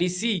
DC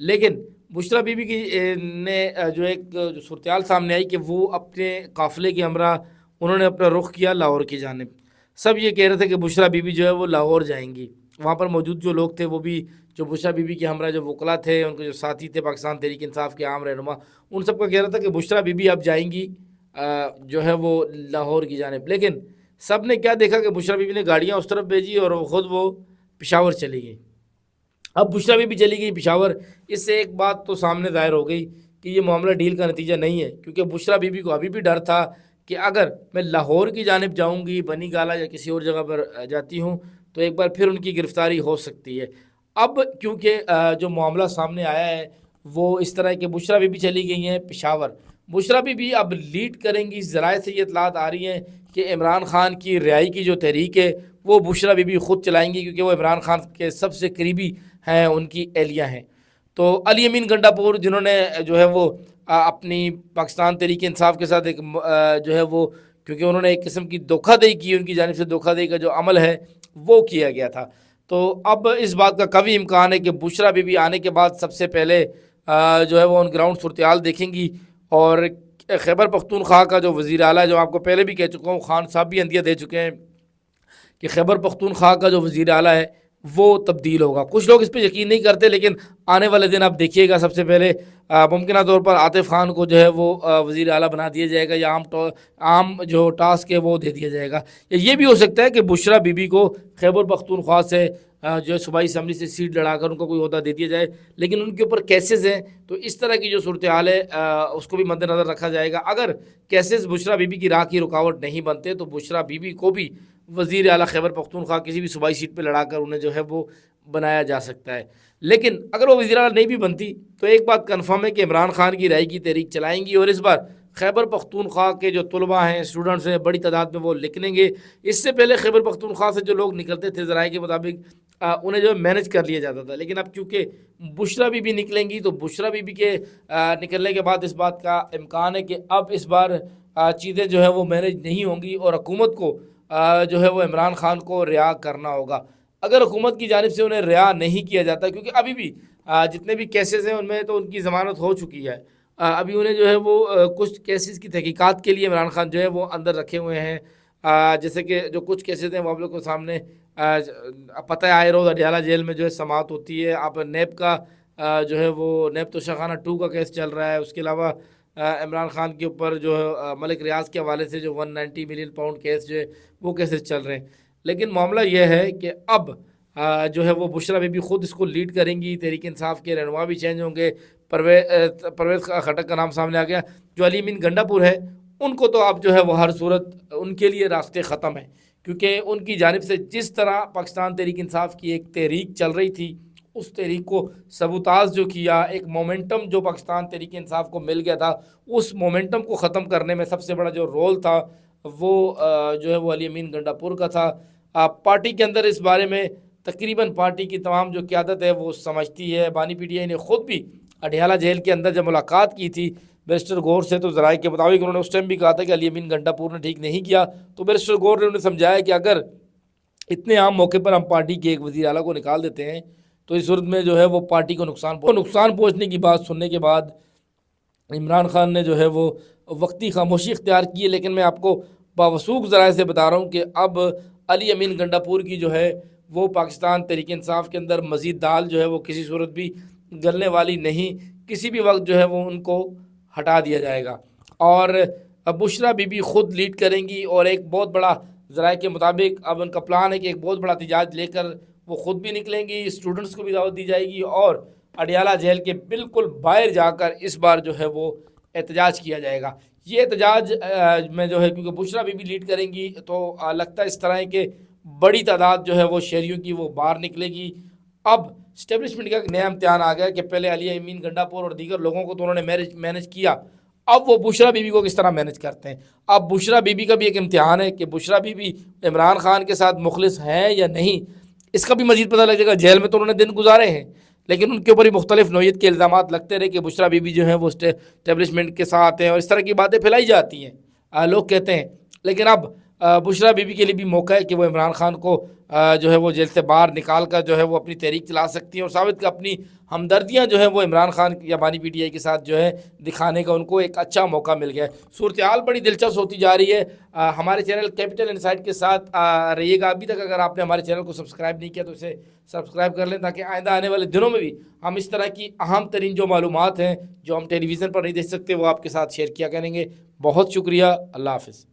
لیکن بشرا be be کی نے جو ایک جو صورتحال سامنے آئی کہ وہ اپنے قافلے کے ہمراہ انہوں نے اپنا رخ کیا لاہور کی جانب. سب یہ کہہ رہے تھے کہ بشرا بی بی جو ہے وہ لاہور جائیں گی. وہاں پر موجود جو لوگ تھے وہ بھی جو بشرا بی بی کے ہمراہ جو وکلا تھے، ان کے جو ساتھی تھے پاکستان تحریک انصاف کے عام رہنما، ان سب کا کہہ رہا تھا کہ بشرا بی بی اب جائیں گی جو ہے وہ لاہور کی جانب. لیکن سب نے کیا دیکھا کہ بشرا بی بی نے گاڑیاں اس طرف بھیجی اور خود وہ پشاور چلی گئی. اب بشرا بی بی چلی گئی پشاور. اس سے ایک بات تو سامنے ظاہر ہو گئی کہ یہ معاملہ ڈیل کا نتیجہ نہیں ہے، کیونکہ بشرا بی بی کو ابھی بھی ڈر تھا کہ اگر میں لاہور کی جانب جاؤں گی، بنی گالا یا کسی اور جگہ پر جاتی ہوں، تو ایک بار پھر ان کی گرفتاری ہو سکتی ہے. اب کیونکہ جو معاملہ سامنے آیا ہے وہ اس طرح کہ بشرا بی بی چلی گئی ہیں پشاور. بشرا بی بی اب لیڈ کریں گی. ذرائع سے یہ اطلاعات آ رہی ہیں کہ عمران خان کی رہائی کی جو تحریک ہے وہ بشرا بی بی خود چلائیں گی، کیونکہ وہ عمران خان کے سب سے قریبی ہیں، ان کی اہلیہ ہیں. تو علی امین گنڈا پور جنہوں نے جو ہے وہ اپنی پاکستان تحریک انصاف کے ساتھ ایک جو ہے وہ، کیونکہ انہوں نے ایک قسم کی دھوکہ دہی کی، ان کی جانب سے دھوکہ دہی کا جو عمل ہے وہ کیا گیا تھا. تو اب اس بات کا قوی امکان ہے کہ بشرا بی بی آنے کے بعد سب سے پہلے جو ہے وہ آن گراؤنڈ صورتحال دیکھیں گی. اور خیبر پختونخوا کا جو وزیر اعلیٰ، جو آپ کو پہلے بھی کہہ چکا ہوں، خان صاحب بھی عندیہ دے چکے ہیں کہ خیبر پختونخوا کا جو وزیر اعلیٰ ہے وہ تبدیل ہوگا. کچھ لوگ اس پہ یقین نہیں کرتے، لیکن آنے والے دن آپ دیکھیے گا سب سے پہلے ممکنہ طور پر عاطف خان کو جو ہے وہ وزیر اعلیٰ بنا دیا جائے گا، یا عام جو ٹاسک ہے وہ دے دیا جائے گا. یا یہ بھی ہو سکتا ہے کہ بشرا بی بی کو خیبر پختونخوا سے جو ہے صوبائی اسمبلی سے سیٹ لڑا کر ان کو کوئی عہدہ دے دیا جائے. لیکن ان کے اوپر کیسز ہیں، تو اس طرح کی جو صورتحال ہے اس کو بھی مد نظر رکھا جائے گا. اگر کیسز بشرا بی بی کی راہ کی رکاوٹ نہیں بنتے تو بشرا بی بی کو بھی وزیر اعلیٰ خیبر پختونخوا کسی بھی صوبائی سیٹ پہ لڑا کر انہیں جو ہے وہ بنایا جا سکتا ہے. لیکن اگر وہ وزیر اعلیٰ نہیں بھی بنتی تو ایک بات کنفرم ہے کہ عمران خان کی رہائی کی تحریک چلائیں گی، اور اس بار خیبر پختونخوا کے جو طلباء ہیں، اسٹوڈنٹس ہیں، بڑی تعداد میں وہ نکلیں گے. اس سے پہلے خیبر پختونخوا سے جو لوگ نکلتے تھے ذرائع کے مطابق انہیں جو ہے مینج کر لیا جاتا تھا. لیکن اب چونکہ بشرا بی بی نکلیں گی تو بشرا بی بی کے نکلنے کے بعد اس بات کا امکان ہے کہ اب اس بار چیزیں جو ہے وہ مینج نہیں ہوں گی، اور حکومت کو جو ہے وہ عمران خان کو رہا کرنا ہوگا. اگر حکومت کی جانب سے انہیں رہا نہیں کیا جاتا، کیونکہ ابھی بھی جتنے بھی کیسز ہیں ان میں تو ان کی ضمانت ہو چکی ہے، ابھی انہیں جو ہے وہ کچھ کیسز کی تحقیقات کے لیے عمران خان جو ہے وہ اندر رکھے ہوئے ہیں. جیسے کہ جو کچھ کیسز ہیں وہ آپ لوگ کو سامنے پتہ ہے، آئے روز اڈیالہ جیل میں جو ہے سماعت ہوتی ہے. آپ نیب کا جو ہے وہ نیب توشہ خانہ 2 کا کیس چل رہا ہے. اس کے علاوہ عمران خان کے اوپر جو ملک ریاض کے حوالے سے جو 190 ملین پاؤنڈ کیس جو ہے وہ کیسز چل رہے ہیں. لیکن معاملہ یہ ہے کہ اب جو ہے وہ بشرا بی بی خود اس کو لیڈ کریں گی. تحریک انصاف کے رہنما بھی چینج ہوں گے. پرویز خٹک کا نام سامنے آ گیا. جو علی امین گنڈا پور ہے ان کو تو اب جو ہے وہ ہر صورت ان کے لیے راستے ختم ہیں، کیونکہ ان کی جانب سے جس طرح پاکستان تحریک انصاف کی ایک تحریک چل رہی تھی، اس تحریک کو سبوتاز جو کیا، ایک مومنٹم جو پاکستان تحریک انصاف کو مل گیا تھا، اس مومنٹم کو ختم کرنے میں سب سے بڑا جو رول تھا وہ جو ہے وہ علی امین گنڈا پور کا تھا. پارٹی کے اندر اس بارے میں تقریباً پارٹی کی تمام جو قیادت ہے وہ سمجھتی ہے. بانی پی ٹی آئی نے خود بھی اڈیالہ جیل کے اندر جب ملاقات کی تھی بیرسٹر غور سے، تو ذرائع کے مطابق انہوں نے اس ٹائم بھی کہا تھا کہ علی امین گنڈا پور نے ٹھیک نہیں کیا. تو بیرسٹر غور نے انہیں سمجھایا کہ اگر اتنے عام موقع پر ہم پارٹی کے ایک وزیر اعلیٰ کو نکال دیتے ہیں تو اس صورت میں جو ہے وہ پارٹی کو نقصان پہنچنے کی بات سننے کے بعد عمران خان نے جو ہے وہ وقتی خاموشی اختیار کی ہے. لیکن میں آپ کو باوثوق ذرائع سے بتا رہا ہوں کہ اب علی امین گنڈا پور کی جو ہے وہ پاکستان تحریک انصاف کے اندر مزید دال جو ہے وہ کسی صورت بھی گلنے والی نہیں. کسی بھی وقت جو ہے وہ ان کو ہٹا دیا جائے گا. اور بشرا بی بی خود لیڈ کریں گی، اور ایک بہت بڑا ذرائع کے مطابق اب ان کا پلان ہے کہ ایک بہت بڑا احتجاج لے کر وہ خود بھی نکلیں گی. اسٹوڈنٹس کو بھی دعوت دی جائے گی، اور اڈیالہ جیل کے بالکل باہر جا کر اس بار جو ہے وہ احتجاج کیا جائے گا. یہ احتجاج میں جو ہے کیونکہ بشرا بی بی لیڈ کریں گی تو لگتا ہے اس طرح ہے کہ بڑی تعداد جو ہے وہ شہریوں کی وہ باہر نکلے گی. اب اسٹیبلشمنٹ کا ایک نیا امتحان آ گیا کہ پہلے علی امین گنڈا پور اور دیگر لوگوں کو تو انہوں نے مینج کیا، اب وہ بشرا بی بی کو کس طرح مینج کرتے ہیں. اب بشرا بی بی کا بھی ایک امتحان ہے کہ بشرا بی بی عمران خان کے ساتھ مخلص ہیں یا نہیں. اس کا بھی مزید پتہ لگ جائے گا. جیل میں تو انہوں نے دن گزارے ہیں، لیکن ان کے اوپر ہی مختلف نوعیت کے الزامات لگتے رہے کہ بشرا بی بی جو ہیں وہ اسٹیبلشمنٹ کے ساتھ ہیں، اور اس طرح کی باتیں پھیلائی جاتی ہیں، لوگ کہتے ہیں. لیکن اب بشرا بیوی کے لیے بھی موقع ہے کہ وہ عمران خان کو جو ہے وہ جیل سے باہر نکال کر جو ہے وہ اپنی تحریک چلا سکتی ہیں، اور ثابت کہ اپنی ہمدردیاں جو ہیں وہ عمران خان یا بانی پی ٹی آئی کے ساتھ جو ہے دکھانے کا ان کو ایک اچھا موقع مل گیا ہے۔ صورتحال بڑی دلچسپ ہوتی جا رہی ہے۔ ہمارے چینل کیپٹل انسائٹ کے ساتھ رہیے گا۔ ابھی تک اگر آپ نے ہمارے چینل کو سبسکرائب نہیں کیا تو اسے سبسکرائب کر لیں، تاکہ آئندہ آنے والے دنوں میں بھی ہم اس طرح کی اہم ترین جو معلومات ہیں جو ہم ٹیلی ویژن پر نہیں دیکھ سکتے وہ آپ کے ساتھ شیئر کیا کریں گے۔ بہت شکریہ، اللہ حافظ۔